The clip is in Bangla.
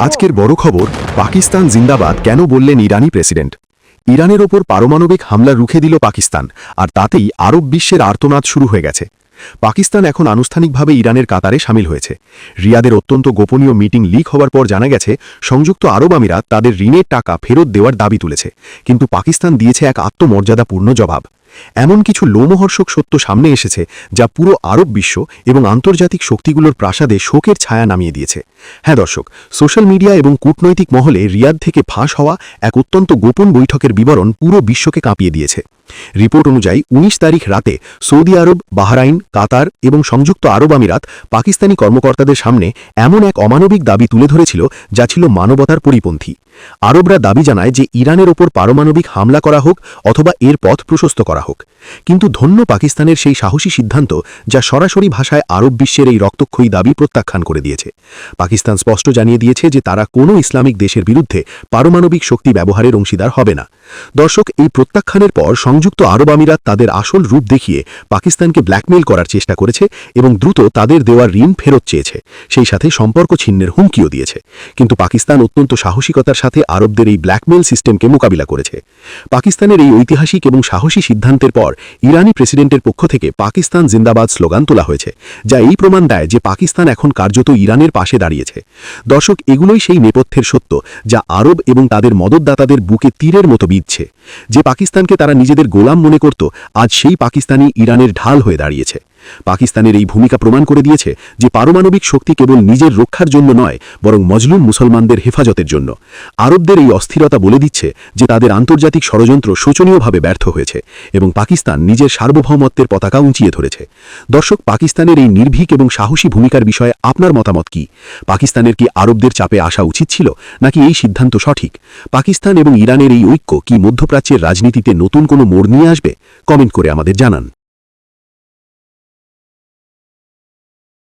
আজকের বড় খবর, পাকিস্তান জিন্দাবাদ কেন বললেন ইরানি প্রেসিডেন্ট। ইরানের ওপর পারমাণবিক হামলা রুখে দিল পাকিস্তান, আর তাতেই আরব বিশ্বের আর্তনাদ শুরু হয়ে গেছে। পাকিস্তান এখন আনুষ্ঠানিকভাবে ইরানের কাতারে সামিল হয়েছে। রিয়াদের অত্যন্ত গোপনীয় মিটিং লিক হওয়ার পর জানা গেছে সংযুক্ত আরব আমিরাত তাদের ঋণের টাকা ফেরত দেওয়ার দাবি তুলেছে, কিন্তু পাকিস্তান দিয়েছে এক আত্মমর্যাদাপূর্ণ জবাব। এমন কিছু লোমহর্ষক সত্য সামনে এসেছে যা পুরো আরব বিশ্ব এবং আন্তর্জাতিক শক্তিগুলোর প্রাসাদে শোকের ছায়া নামিয়ে দিয়েছে। হ্যাঁ দর্শক, সোশ্যাল মিডিয়া এবং কূটনৈতিক মহলে রিয়াদ থেকে ফাঁস হওয়া এক অত্যন্ত গোপন বৈঠকের বিবরণ পুরো বিশ্বকে কাঁপিয়ে দিয়েছে। রিপোর্ট অনুযায়ী ১৯ তারিখ রাতে সৌদি আরব, বাহরাইন, কাতার এবং সংযুক্ত আরব আমিরাত পাকিস্তানি কর্মকর্তাদের সামনে এমন এক অমানবিক দাবি তুলে ধরেছিল যা ছিল মানবতার পরিপন্থী। আরবরা দাবি জানায় যে ইরানের ওপর পারমাণবিক হামলা করা হোক অথবা এর পথ প্রশস্ত করা হোক। কিন্তু ধন্য পাকিস্তানের সেই সাহসী সিদ্ধান্ত যা সরাসরি ভাষায় আরব বিশ্বের এই রক্তক্ষয়ী দাবি প্রত্যাখ্যান করে দিয়েছে। পাকিস্তান স্পষ্ট জানিয়ে দিয়েছে যে তারা কোনো ইসলামিক দেশের বিরুদ্ধে পারমাণবিক শক্তি ব্যবহারের অংশীদার হবে না। দর্শক, এই প্রত্যাখ্যানের পর সংযুক্ত আরব আমিরাত তাদের আসল রূপ দেখিয়ে পাকিস্তানকে ব্ল্যাকমেইল করার চেষ্টা করেছে এবং দ্রুত তাদের দেওয়া ঋণ ফেরত চেয়েছে, সেই সাথে সম্পর্ক ছিন্নের হুমকিও দিয়েছে। কিন্তু পাকিস্তান অত্যন্ত সাহসিকতার সাথে আরবদের এই ব্ল্যাকমেইল সিস্টেমকে মোকাবিলা করেছে। পাকিস্তানের এই ঐতিহাসিক এবং সাহসী সিদ্ধান্তের পর ইরানি প্রেসিডেন্টের পক্ষ থেকে পাকিস্তান জিন্দাবাদ স্লোগান তোলা হয়েছে, যা এই প্রমাণ দেয় যে পাকিস্তান এখন কার্যত ইরানের পাশে দাঁড়িয়েছে। দর্শক, এগুলোই সেই নেপথ্যের সত্য যা আরব এবং তাদের মদতদাতাদের বুকে তীরের মতো বিঁধছে। যে পাকিস্তানকে তারা নিজেদের গোলাম মনে করত, আজ সেই পাকিস্তানি ইরানের ঢাল হয়ে দাঁড়িয়েছে। পাকিস্তানের এই ভূমিকা প্রমাণ করে দিয়েছে যে পারমাণবিক শক্তি কেবল নিজের রক্ষার জন্য নয়, বরং মজলুম মুসলমানদের হেফাজতের জন্য। আরবদের এই অস্থিরতা বলে দিচ্ছে যে তাদের আন্তর্জাতিক ষড়যন্ত্র শোচনীয়ভাবে ব্যর্থ হয়েছে এবং পাকিস্তান নিজের সার্বভৌমত্বের পতাকা উঁচিয়ে ধরেছে। দর্শক, পাকিস্তানের এই নির্ভীক এবং সাহসী ভূমিকার বিষয়ে আপনার মতামত কি? পাকিস্তানের কি আরবদের চাপে আসা উচিত ছিল, নাকি এই সিদ্ধান্ত সঠিক? পাকিস্তান এবং ইরানের এই ঐক্য কি মধ্যপ্রাচ্যের রাজনীতিতে নতুন কোনো মোড় নিয়ে আসবে? কমেন্ট করে আমাদের জানান।